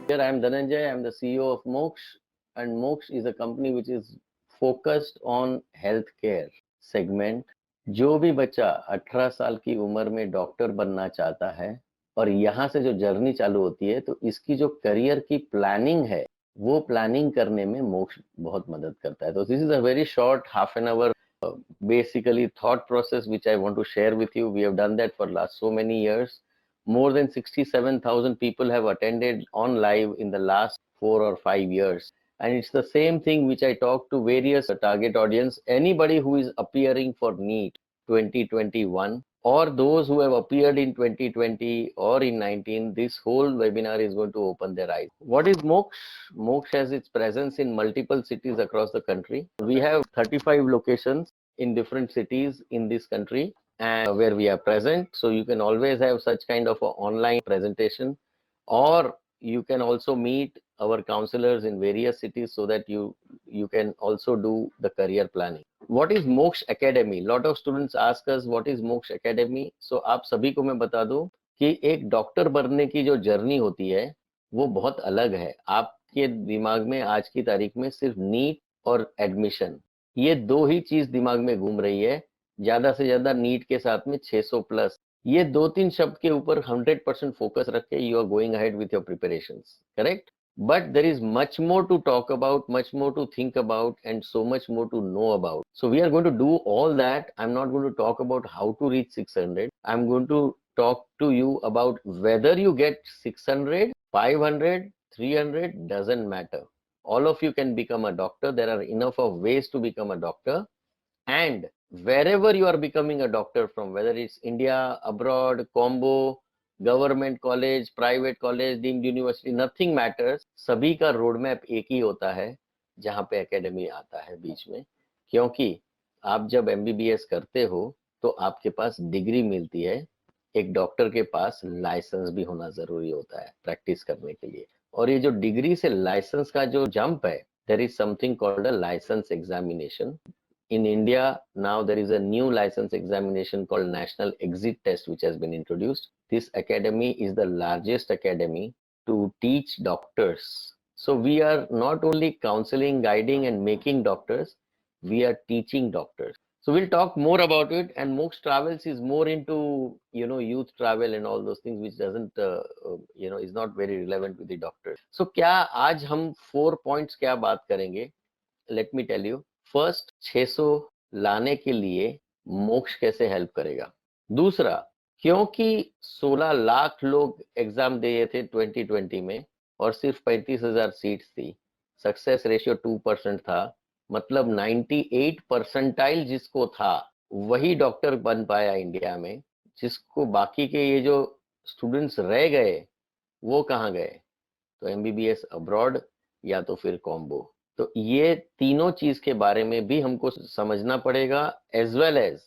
Here I am Dhananjay, I am the CEO of Moksh, and Moksh is a company which is focused on healthcare segment. जो भी बच्चा 18 साल की उम्र में डॉक्टर बनना चाहता है और यहाँ से जो जर्नी चालू होती है, तो इसकी जो करियर की प्लानिंग है, वो प्लानिंग करने में मोक्ष बहुत मदद करता है. तो this is a very short half an hour basically thought process which I want to share with you. We have done that for last so many years. More than 67,000 people have attended on live in the last 4 or 5 years. And it's the same thing which I talk to various target audience. Anybody who is appearing for NEET 2021 or those who have appeared in 2020 or in 19, this whole webinar is going to open their eyes. What is Moksh? Moksh has its presence in multiple cities across the country. We have 35 locations in different cities in this country and where we are present. So you can always have such kind of an online presentation, or you can also meet our counselors in various cities so that you can also do the career planning. What is Moksh Academy? Lot of students ask us what is Moksh Academy. So आप सभी को मैं बता दूं कि एक doctor बनने की जो जर्नी होती है वो बहुत अलग है. आपके दिमाग में आज की तारीख में सिर्फ नीट और एडमिशन, ये दो ही चीज दिमाग में घूम रही है. ज्यादा से ज्यादा नीट के साथ में 600 प्लस, ये दो तीन शब्द के ऊपर 100% फोकस रख के you are going ahead with your preparations, correct. But there is much more to talk about, much more to think about, and so much more to know about. So we are going to do all that. I'm not going to talk about how to reach 600. I'm going to talk to you about whether you get 600, 500, 300, doesn't matter. All of you can become a doctor. There are enough of ways to become a doctor. And wherever you are becoming a doctor from, whether it's India, abroad, combo, government college, private college, deemed university, nothing matters. सभी का road map एक ही होता है जहां पे academy आता है बीच में. क्योंकि आप जब एमबीबीएस करते हो तो आपके पास डिग्री मिलती है, एक डॉक्टर के पास लाइसेंस भी होना जरूरी होता है प्रैक्टिस करने के लिए. और ये जो डिग्री से लाइसेंस का जो जंप है, there is something called a licence examination. In India, now there is a new license examination called National Exit Test, which has been introduced. This academy is the largest academy to teach doctors. So we are not only counseling, guiding, and making doctors, we are teaching doctors. So we'll talk more about it. And Mox Travels is more into, youth travel and all those things, which doesn't, is not very relevant with the doctors. So क्या आज हम 4 points क्या बात करेंगे? Let me tell you. First, 600 लाने के लिए मोक्ष कैसे हेल्प करेगा. दूसरा, क्योंकि 16 लाख लोग एग्जाम दिए थे 2020 में और सिर्फ 35,000 सीट्स थी, सक्सेस रेशियो 2% था, मतलब 98 परसेंटाइल जिसको था वही डॉक्टर बन पाया इंडिया में. जिसको बाकी के ये जो स्टूडेंट्स रह गए वो कहाँ गए? तो एमबीबीएस अब्रॉड या तो फिर कॉम्बो. तो ये तीनों चीज के बारे में भी हमको समझना पड़ेगा, एज वेल एज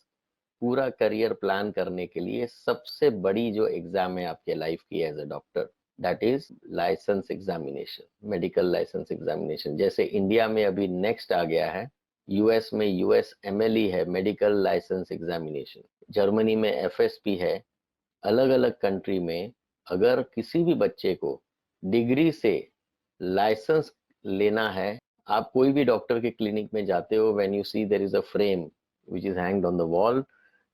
पूरा करियर प्लान करने के लिए सबसे बड़ी जो एग्जाम है आपके लाइफ की as a doctor, that is licence examination, medical licence examination. जैसे इंडिया में अभी नेक्स्ट आ गया है, यूएस में यूएसएमएलई है, मेडिकल लाइसेंस एग्जामिनेशन. जर्मनी में एफएसपी है. अलग अलग कंट्री में अगर किसी भी बच्चे को डिग्री से लाइसेंस लेना है, आप कोई भी डॉक्टर के क्लिनिक में जाते हो, when you see there is a frame which is hanged on the wall,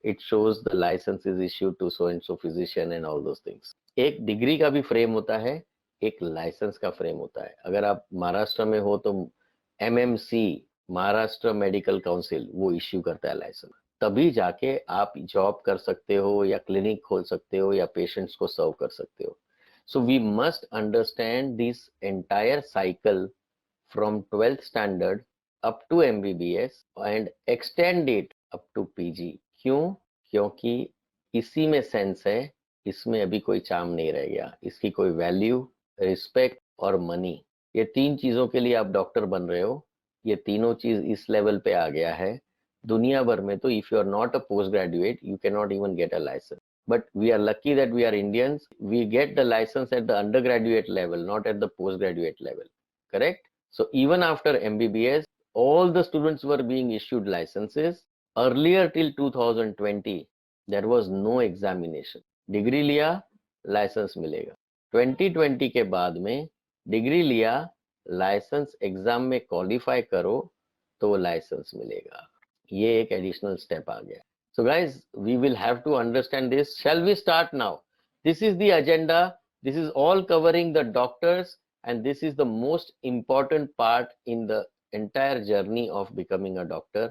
it shows the licence is issued to so and so physician and all those things. एक डिग्री का भी frame होता है, एक licence का frame होता है. अगर आप महाराष्ट्र में हो तो एमएमसी, महाराष्ट्र मेडिकल काउंसिल, वो इश्यू करता है लाइसेंस. तभी जाके आप जॉब कर सकते हो या क्लिनिक खोल सकते हो या पेशेंट्स को सर्व कर सकते हो. So we must understand this entire cycle from 12th standard up to MBBS and extend it up to PG. क्यों? क्योंकि इसी में सेंस है, इसमें अभी कोई चार्म नहीं रह गया. इसकी कोई वैल्यू, रिस्पेक्ट और मनी, ये तीन चीजों के लिए आप डॉक्टर बन रहे हो. ये तीनों चीज इस लेवल पे आ गया है. दुनिया भर में तो if you are not a post graduate you can not even get a licence. But we are lucky that we are Indians. We get the license at the undergraduate level, not at the postgraduate level. Correct? So even after MBBS, all the students were being issued licenses. Earlier till 2020, there was no examination. Degree लिया, license मिलेगा. 2020 के बाद में degree लिया, licence exam में qualify करो तो वो लाइसेंस मिलेगा। ये एक एडिशनल स्टेप आ गया। So guys, we will have to understand this. Shall we start now? This is the agenda. This is all covering the doctors, and this is the most important part in the entire journey of becoming a doctor.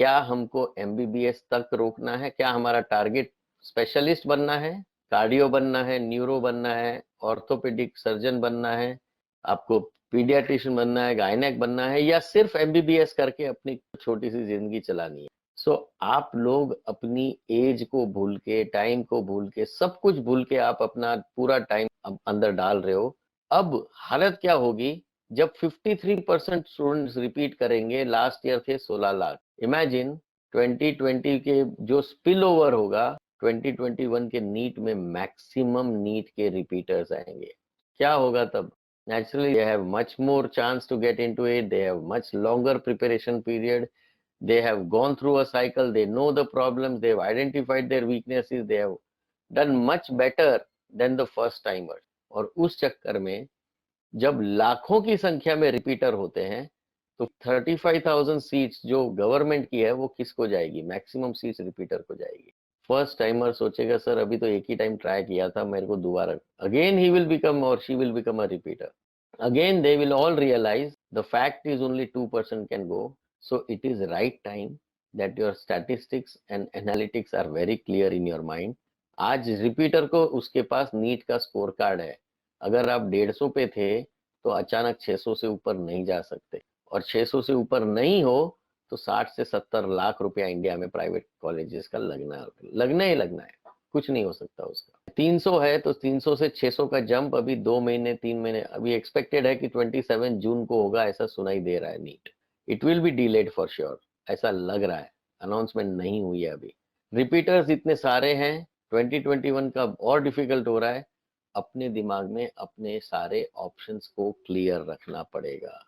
क्या हमको MBBS तक रोकना है? क्या हमारा target specialist बनना है, cardio बनना है, न्यूरो बनना है, ऑर्थोपेडिक सर्जन बनना है, आपको पीडियाट्रिशियन बनना है, गायनेक बनना है, या सिर्फ MBBS करके अपनी छोटी सी जिंदगी चलानी है? सो आप लोग अपनी एज को भूल के, टाइम को भूल के, सब कुछ भूल के आप अपना पूरा टाइम अंदर डाल रहे हो। अब हालत क्या होगी जब 53% स्टूडेंट्स रिपीट करेंगे? लास्ट ईयर थे 16 लाख। इमेजिन 2020 के जो स्पिल ओवर होगा, 2021 के नीट में मैक्सिमम नीट के रिपीटर्स आएंगे। क्या होगा तब? Naturally, they have much more chance to get into it. They have much longer preparation period. They have gone through a cycle. They know the problems. They have identified their weaknesses. They have done much better than the first timers. और उस चक्कर में जब लाखों की संख्या में repeater होते हैं तो 35,000 सीट्स जो गवर्नमेंट की है वो किसको जाएगी? मैक्सिमम सीट्स रिपीटर को जाएगी। फर्स्ट टाइमर सोचेगा सर अभी तो एक ही टाइम ट्राई किया था, मेरे को दोबारा, अगेन ही विल बिकम और she will become a repeater. Again they will all realize the fact is only 2% can go. So it is right time that your statistics and analytics are very clear in your mind. आज repeater को उसके पास NEET का score card है। अगर आप 150 पे थे तो अचानक 600 से ऊपर नहीं जा सकते, और 600 से ऊपर नहीं हो तो 60 से 70 लाख रुपया इंडिया में प्राइवेट कॉलेजेस का लगना ही लगना है, कुछ नहीं हो सकता उसका। 300 है तो 300 से 600 का जंप अभी 2 महीने 3 महीने, अभी एक्सपेक्टेड है कि 27 जून को होगा, ऐसा सुनाई दे रहा है NEET. It will be delayed for sure, ऐसा लग रहा है, अनाउंसमेंट नहीं हुई है अभी। रिपीटर्स इतने सारे हैं, 2021 का और डिफिकल्ट हो रहा है। अपने दिमाग में अपने सारे ऑप्शंस को क्लियर रखना पड़ेगा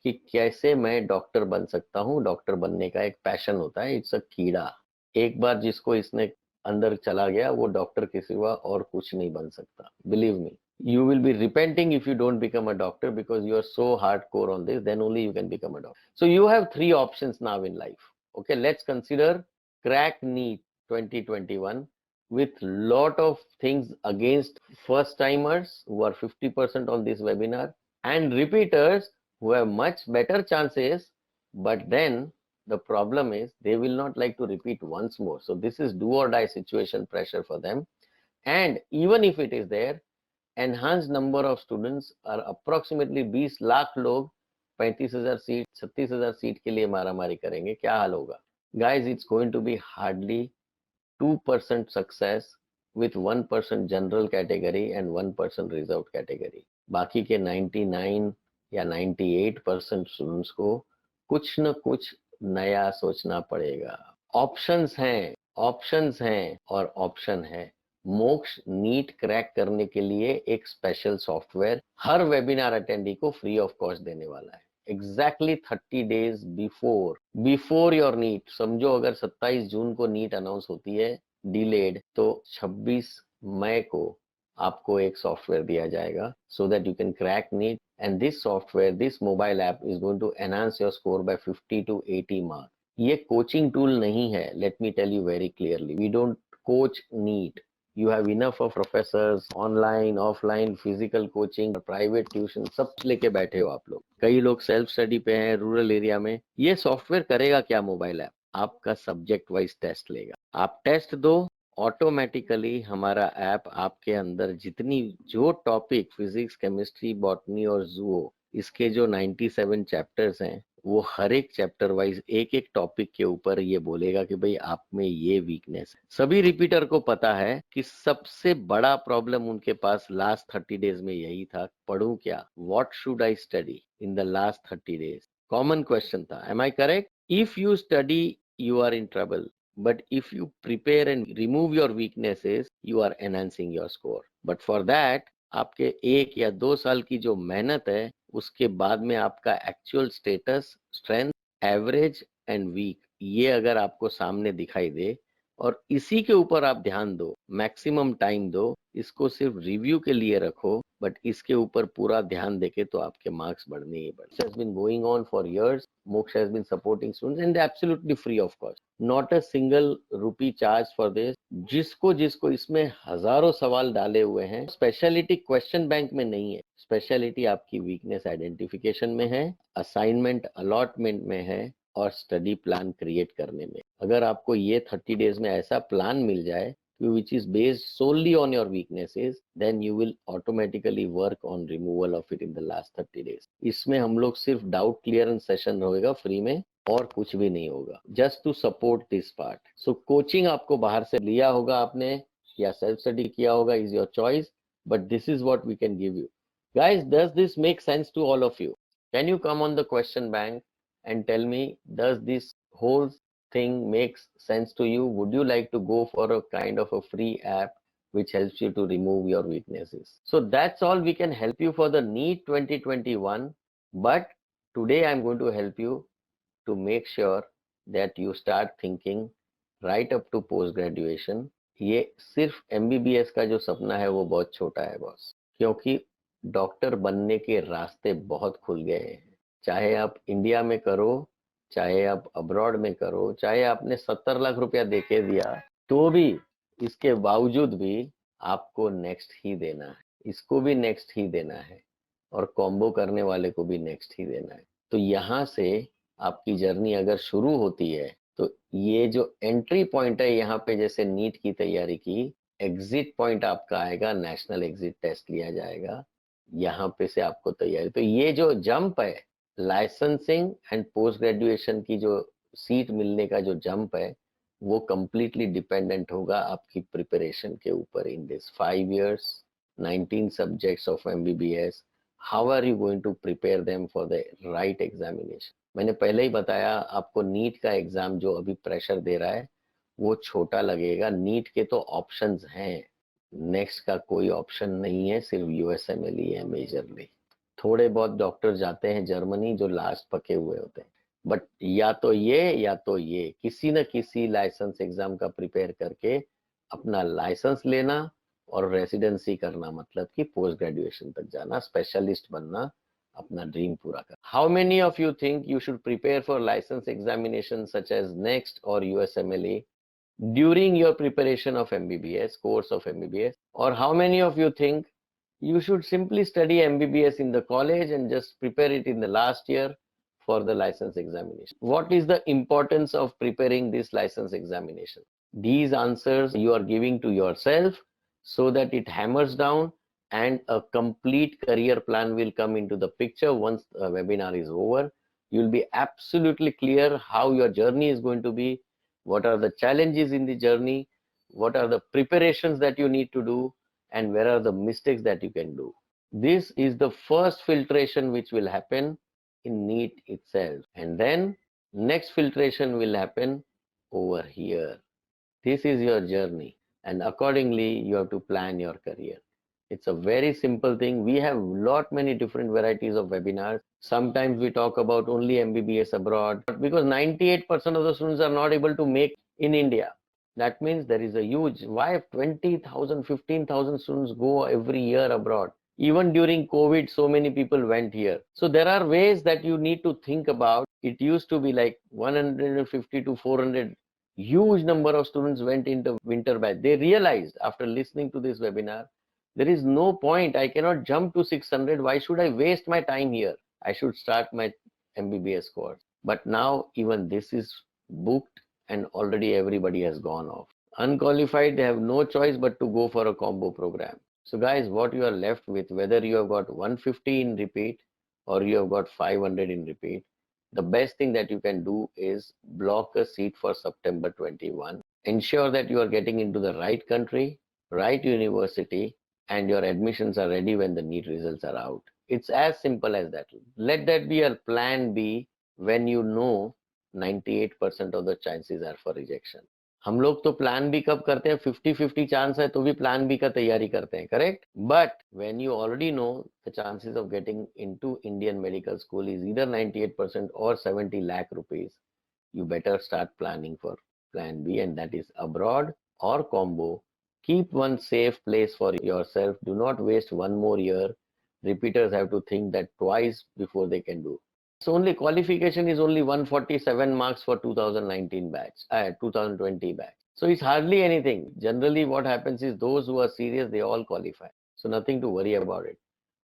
कि कैसे मैं डॉक्टर बन सकता हूँ। डॉक्टर बनने का एक पैशन होता है, इट्स अ कीड़ा। एक बार जिसको इसने अंदर चला गया वो डॉक्टर के सिवा और कुछ नहीं बन सकता। Believe me, you will be repenting if you don't become a doctor because you are so hardcore on this, then only you can become a doctor. So you have 3 options now in life. Okay, let's consider crack NEET 2021 with lot of things against first timers who are 50% on this webinar, and repeaters who have much better chances, but then the problem is they will not like to repeat once more. So this is do or die situation pressure for them. And even if it is there, enhanced number of students are approximately 20 lakh लोग 35,000 seat 36,000 seat के लिए मारामारी करेंगे। क्या हाल होगा? Guys, it's going to be hardly 2% success with 1% general category and 1% reserved category. बाकी के 99 या 98% स्टूडेंट्स को कुछ न कुछ नया सोचना पड़ेगा। ऑप्शंस हैं और ऑप्शन है। मोक्ष नीट क्रैक करने के लिए एक स्पेशल सॉफ्टवेयर हर वेबिनार अटेंडी को फ्री ऑफ कॉस्ट देने वाला है। Exactly 30 days before your NEET. समझो अगर 27 जून को नीट अनाउंस होती है डिलेड, तो 26 मई को आपको एक सॉफ्टवेयर दिया जाएगा so that you can crack NEET, and this software, this mobile app is going to enhance your score by 50 to 80 marks. ये कोचिंग टूल नहीं है, let me tell you very clearly, we don't coach NEET. You have enough of professors, online, offline, physical coaching, private tuition, सब लेके बैठे हो आप लोग। कई लोग सेल्फ स्टडी पे हैं रूरल एरिया में। ये सॉफ्टवेयर करेगा क्या? मोबाइल ऐप आपका सब्जेक्ट वाइज टेस्ट लेगा। आप टेस्ट दो, ऑटोमेटिकली हमारा ऐप आपके अंदर जितनी जो टॉपिक फिजिक्स, केमिस्ट्री, बॉटनी और जूओ, इसके जो 97 चैप्टर्स हैं, वो हर एक चैप्टर वाइज एक एक टॉपिक के ऊपर ये बोलेगा कि भाई आप में ये वीकनेस है। सभी रिपीटर को पता है कि सबसे बड़ा प्रॉब्लम उनके पास लास्ट 30 डेज में यही था, पढ़ूं क्या, what should I study in the last 30 days. Common question था, am I correct? If you study you are in trouble, but if you prepare and remove your weaknesses, you are enhancing your score. But for that आपके 1 या 2 साल की जो मेहनत है, उसके बाद में आपका actual status, strength, average and weak, ये अगर आपको सामने दिखाई दे और इसी के ऊपर आप ध्यान दो, मैक्सिमम टाइम दो, इसको सिर्फ रिव्यू के लिए रखो, बट इसके ऊपर पूरा ध्यान देके तो आपके मार्क्स बढ़ने ही बढ़ने। Has been going on for years. Moksha has been supporting students and absolutely free of cost. Not a single rupee charge for this. जिसको जिसको इसमें हजारों सवाल डाले हुए हैं। स्पेशलिटी क्वेश्चन बैंक में नहीं है, स्पेशलिटी आपकी वीकनेस आइडेंटिफिकेशन में है, असाइनमेंट अलॉटमेंट में है और स्टडी प्लान क्रिएट करने में। अगर आपको ये 30 डेज में ऐसा प्लान मिल जाए which is based solely on your weaknesses, then you will automatically work on removal of it in the last 30 days. इसमें हम लोग सिर्फ डाउट क्लियरेंस सेशन होगा फ्री में और कुछ भी नहीं होगा, just to support this part. So coaching आपको बाहर से लिया होगा आपने या सेल्फ स्टडी किया होगा, is your choice, but this is what we can give you. Guys, does this make sense to all of you? Can you come on the question bank and tell me, does this whole thing makes sense to you? Would you like to go for a kind of a free app which helps you to remove your weaknesses? So that's all we can help you for the NEET 2021. But today I'm going to help you to make sure that you start thinking right up to post graduation. ये सिर्फ MBBS का जो सपना है वो बहुत छोटा है बॉस, क्योंकि डॉक्टर बनने के रास्ते बहुत खुल गए हैं। चाहे आप इंडिया में करो, चाहे आप अब्रॉड में करो, चाहे आपने 70 लाख रुपया देके दिया, तो भी इसके बावजूद भी आपको नेक्स्ट ही देना है, इसको भी नेक्स्ट ही देना है और कॉम्बो करने वाले को भी नेक्स्ट ही देना है। तो यहाँ से आपकी जर्नी अगर शुरू होती है तो ये जो एंट्री पॉइंट है यहाँ पे, जैसे नीट की तैयारी की, एग्जिट पॉइंट आपका आएगा, नेशनल एग्जिट टेस्ट लिया जाएगा, यहाँ पे से आपको तैयारी। तो ये जो जंप है लाइसेंसिंग एंड पोस्ट ग्रेजुएशन की, जो सीट मिलने का जो जंप है, वो कंप्लीटली डिपेंडेंट होगा आपकी प्रिपरेशन के ऊपर। In this 5 years 19 subjects of MBBS, how are you going to prepare them for the right examination. मैंने पहले ही बताया आपको, नीट का एग्जाम जो अभी प्रेशर दे रहा है वो छोटा लगेगा। नीट के तो ऑप्शंस हैं, नेक्स्ट का कोई ऑप्शन नहीं है, सिर्फ USMLE है मेजरली। थोड़े बहुत डॉक्टर जाते हैं जर्मनी जो लास्ट पके हुए होते हैं, बट या तो ये किसी न किसी लाइसेंस एग्जाम का प्रिपेयर करके अपना लाइसेंस लेना और रेसिडेंसी करना, मतलब कि पोस्ट ग्रेजुएशन तक जाना, स्पेशलिस्ट बनना, अपना ड्रीम पूरा कर। How many of you think you should prepare for licence examination such as NEXT और USMLE during your preparation of MBBS, course of MBBS? Or how many of you think you should simply study MBBS in the college and just prepare it in the last year for the license examination? What is the importance of preparing this license examination? These answers you are giving to yourself so that it hammers down and a complete career plan will come into the picture once the webinar is over. You'll be absolutely clear how your journey is going to be, what are the challenges in the journey, what are the preparations that you need to do, and where are the mistakes that you can do. This is the first filtration which will happen in NEET itself, and then next filtration will happen over here. This is your journey, and accordingly you have to plan your career. It's a very simple thing. We have lot many different varieties of webinars. Sometimes we talk about only MBBS abroad, because 98% of the students are not able to make in India. That means there is a huge, why 20,000, 15,000 students go every year abroad. Even during COVID, so many people went here. So there are ways that you need to think about. It used to be like 150 to 400, huge number of students went into winter batch. They realized after listening to this webinar, there is no point, I cannot jump to 600, why should I waste my time here? I should start my MBBS course. But now even this is booked and already everybody has gone off. Unqualified, they have no choice but to go for a combo program. So guys, what you are left with, whether you have got 150 in repeat or you have got 500 in repeat, the best thing that you can do is block a seat for September 21. Ensure that you are getting into the right country, right university, and your admissions are ready when the NEET results are out. It's as simple as that. Let that be a plan B when you know 98% of the chances are for rejection. हम लोग तो plan B कब करते हैं, 50-50 chance है तो भी plan B का तैयारी करते हैं, correct? But when you already know the chances of getting into Indian medical school is either 98% or 70 lakh rupees, you better start planning for plan B, and that is abroad or combo Keep one safe place for yourself. Do not waste one more year. Repeaters have to think that twice before they can do. So only qualification is only 147 marks for 2019 batch, 2020 batch. So it's hardly anything. Generally, what happens is those who are serious, they all qualify. So nothing to worry about it.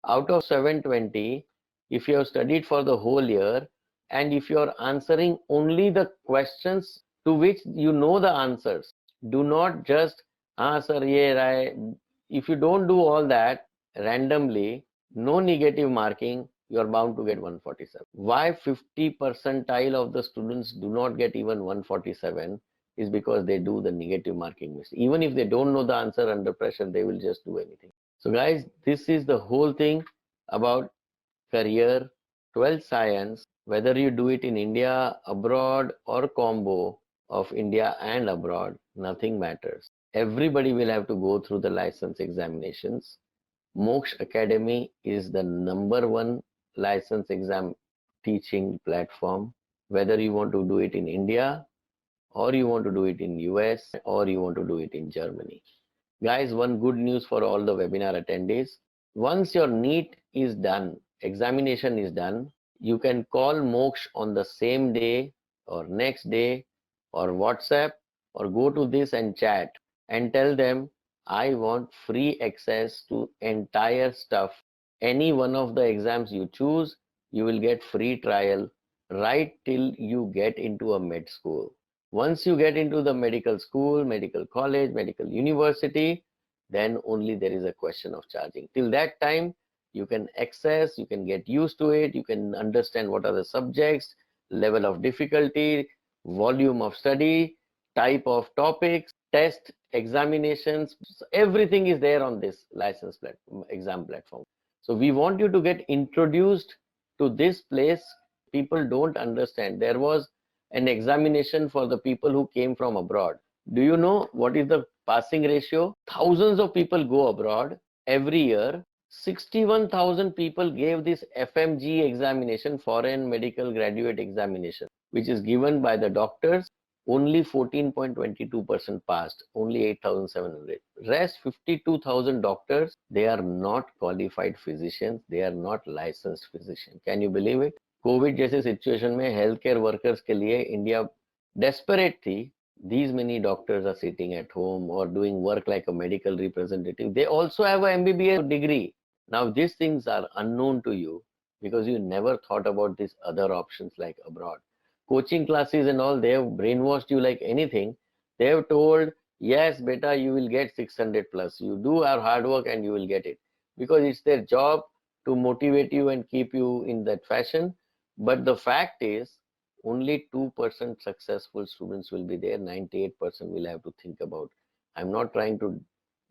Out of 720, if you have studied for the whole year, and if you are answering only the questions to which you know the answers, do not just, sir, yeah, if you don't do all that randomly, no negative marking, you are bound to get 147. Why 50 percentile of the students do not get even 147 is because they do the negative marking mistake. Even if they don't know the answer under pressure, they will just do anything. So guys, this is the whole thing about career 12th science, whether you do it in India, abroad, or combo of India and abroad, nothing matters. Everybody will have to go through the license examinations. Moksha Academy is the #1 license exam teaching platform, whether you want to do it in India, or you want to do it in US, or you want to do it in Germany. Guys, one good news for all the webinar attendees. Once your NEET is done, examination is done, you can call Moksh on the same day or next day or WhatsApp, or go to this and chat and tell them, I want free access to entire stuff. Any one of the exams you choose, you will get free trial right till you get into a med school. Once you get into the medical school, medical college, medical university, then only there is a question of charging. Till that time, you can access, you can get used to it, you can understand what are the subjects, level of difficulty, volume of study, type of topics, test, examinations, everything is there on this license platform, exam platform. So we want you to get introduced to this place. People don't understand. There was an examination for the people who came from abroad. Do you know what is the passing ratio? Thousands of people go abroad every year. 61,000 people gave this FMG examination, foreign medical graduate examination, which is given by the doctors. Only 14.22% passed, only 8,700. Rest 52,000 doctors, they are not qualified physicians, they are not licensed physicians. Can you believe it? Covid जैसे situation में health care workers के लिए India desperate थी. These many doctors are sitting at home or doing work like a medical representative. They also have a MBBS degree. Now these things are unknown to you because you never thought about these other options like abroad. Coaching classes and all, they have brainwashed you like anything. They have told, yes, beta, you will get 600 plus. You do our hard work and you will get it. Because it's their job to motivate you and keep you in that fashion. But the fact is, only 2% successful students will be there. 98% will have to think about. I'm not trying to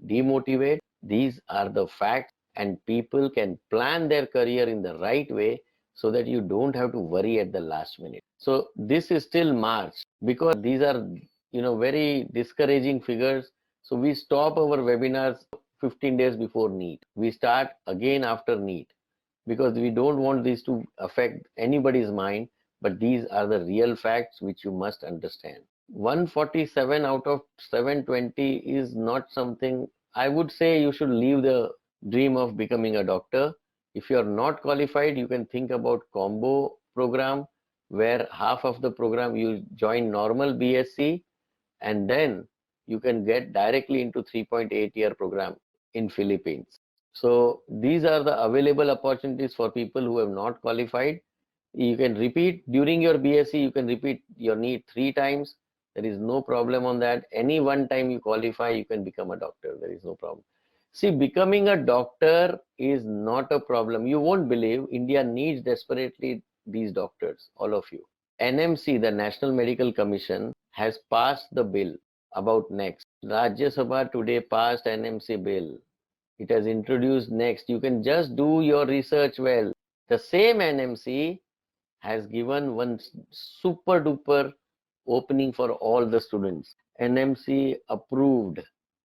demotivate. These are the facts, and people can plan their career in the right way so that you don't have to worry at the last minute. So this is still March, because these are, very discouraging figures. So we stop our webinars 15 days before NEET. We start again after NEET, because we don't want this to affect anybody's mind, but these are the real facts which you must understand. 147 out of 720 is not something. I would say you should leave the dream of becoming a doctor. If you are not qualified, you can think about combo program, where half of the program you join normal BSc, and then you can get directly into 3.8-year program in Philippines. So these are the available opportunities for people who have not qualified. You can repeat during your BSc, you can repeat your NEET 3 times. There is no problem on that. Any one time you qualify, you can become a doctor. There is no problem. See, becoming a doctor is not a problem. You won't believe, India needs desperately these doctors, all of you. NMC, the National Medical Commission, has passed the bill about next. Rajya Sabha today passed NMC bill. It has introduced next. You can just do your research well. The same NMC has given one super duper opening for all the students. NMC approved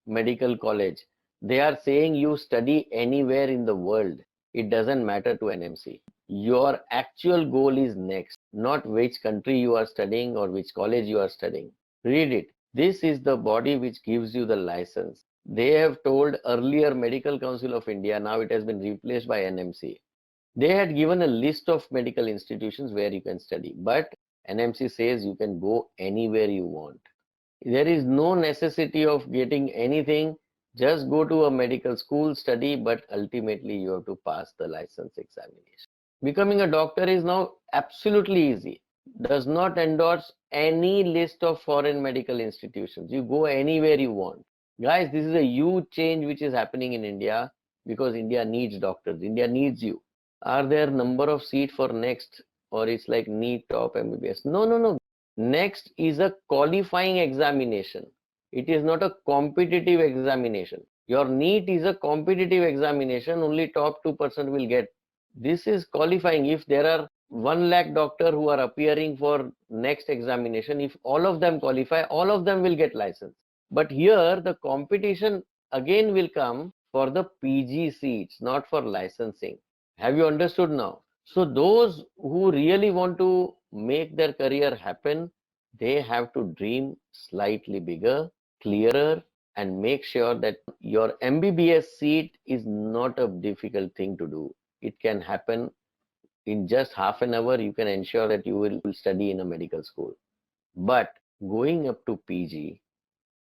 medical college. They are saying you study anywhere in the world. It doesn't matter to NMC. Your actual goal is next, not which country you are studying or which college you are studying. Read it. This is the body which gives you the license. they have told earlier Medical Council of India, now it has been replaced by NMC. They had given a list of medical institutions where you can study, but NMC says you can go anywhere you want. There is no necessity of getting anything. Just go to a medical school, study, but ultimately you have to pass the license examination. Becoming a doctor is now absolutely easy. Does not endorse any list of foreign medical institutions. You go anywhere you want. Guys, this is a huge change which is happening in India because India needs doctors. India needs you. Are there number of seats for next, or it's like NEET top MBBS? No, no, no. Next is a qualifying examination. It is not a competitive examination. Your NEET is a competitive examination. Only top 2% will get. This is qualifying. If there are 1 lakh doctor who are appearing for next examination, if all of them qualify, all of them will get license. But here the competition again will come for the PG seats, not for licensing. Have you understood now? So those who really want to make their career happen, they have to dream slightly bigger, clearer, and make sure that your MBBS seat is not a difficult thing to do. It can happen in just half an hour. You can ensure that you will study in a medical school. But going up to PG,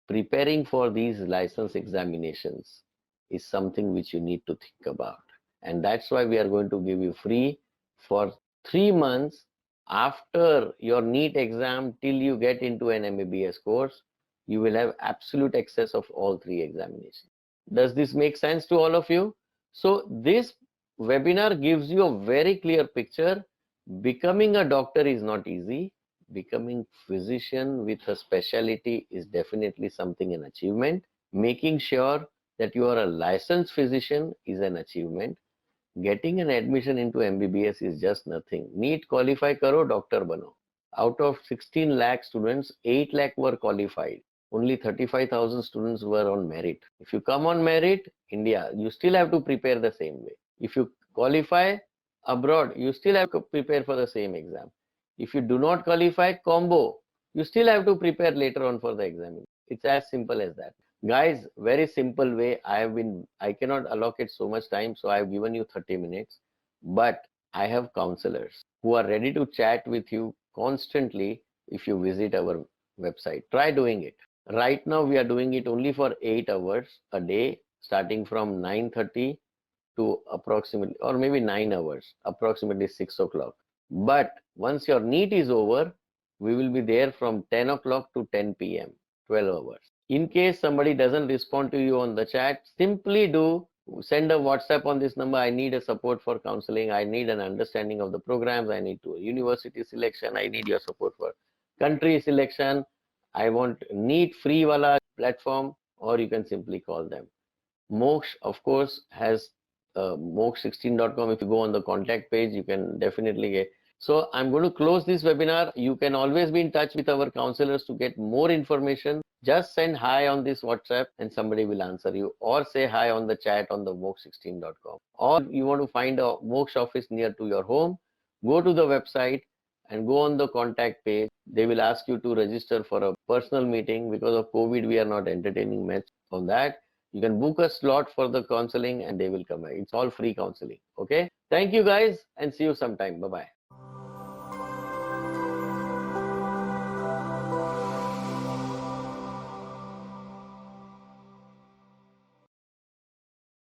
preparing for these license examinations is something which you need to think about. And that's why we are going to give you free for 3 months after your NEET exam till you get into an MBBS course. You will have absolute access of all 3 examinations. Does this make sense to all of you? So this webinar gives you a very clear picture. Becoming a doctor is not easy. Becoming physician with a specialty is definitely something, an achievement. Making sure that you are a licensed physician is an achievement. Getting an admission into MBBS is just nothing. NEET qualify karo, doctor bano. Out of 16 lakh students, 8 lakh were qualified. Only 35,000 students were on merit. If you come on merit, India, you still have to prepare the same way. If you qualify abroad, you still have to prepare for the same exam. If you do not qualify, combo, you still have to prepare later on for the exam. It's as simple as that. Guys, very simple way. I cannot allocate so much time, so I have given you 30 minutes, but I have counselors who are ready to chat with you constantly if you visit our website. Try doing it. Right now, we are doing it only for 8 hours a day, starting from 9:30 to approximately, or maybe 9 hours, approximately 6 o'clock. But once your NEET is over, we will be there from 10 o'clock to 10 p.m., 12 hours. In case somebody doesn't respond to you on the chat, simply send a WhatsApp on this number. I need a support for counseling. I need an understanding of the programs. I need to university selection. I need your support for country selection. I want NEET free wala platform, or you can simply call them. Moksh, of course, has moksh16.com. If you go on the contact page, you can definitely get. So I'm going to close this webinar. You can always be in touch with our counselors to get more information. Just send hi on this WhatsApp and somebody will answer you, or say hi on the chat on the moksh16.com. Or you want to find a Moksh office near to your home, go to the website and go on the contact page. They will ask you to register for a personal meeting. Because of COVID, we are not entertaining much on that. You can book a slot for the counseling and they will come. It's all free counseling. Okay. Thank you guys and see you sometime. Bye-bye.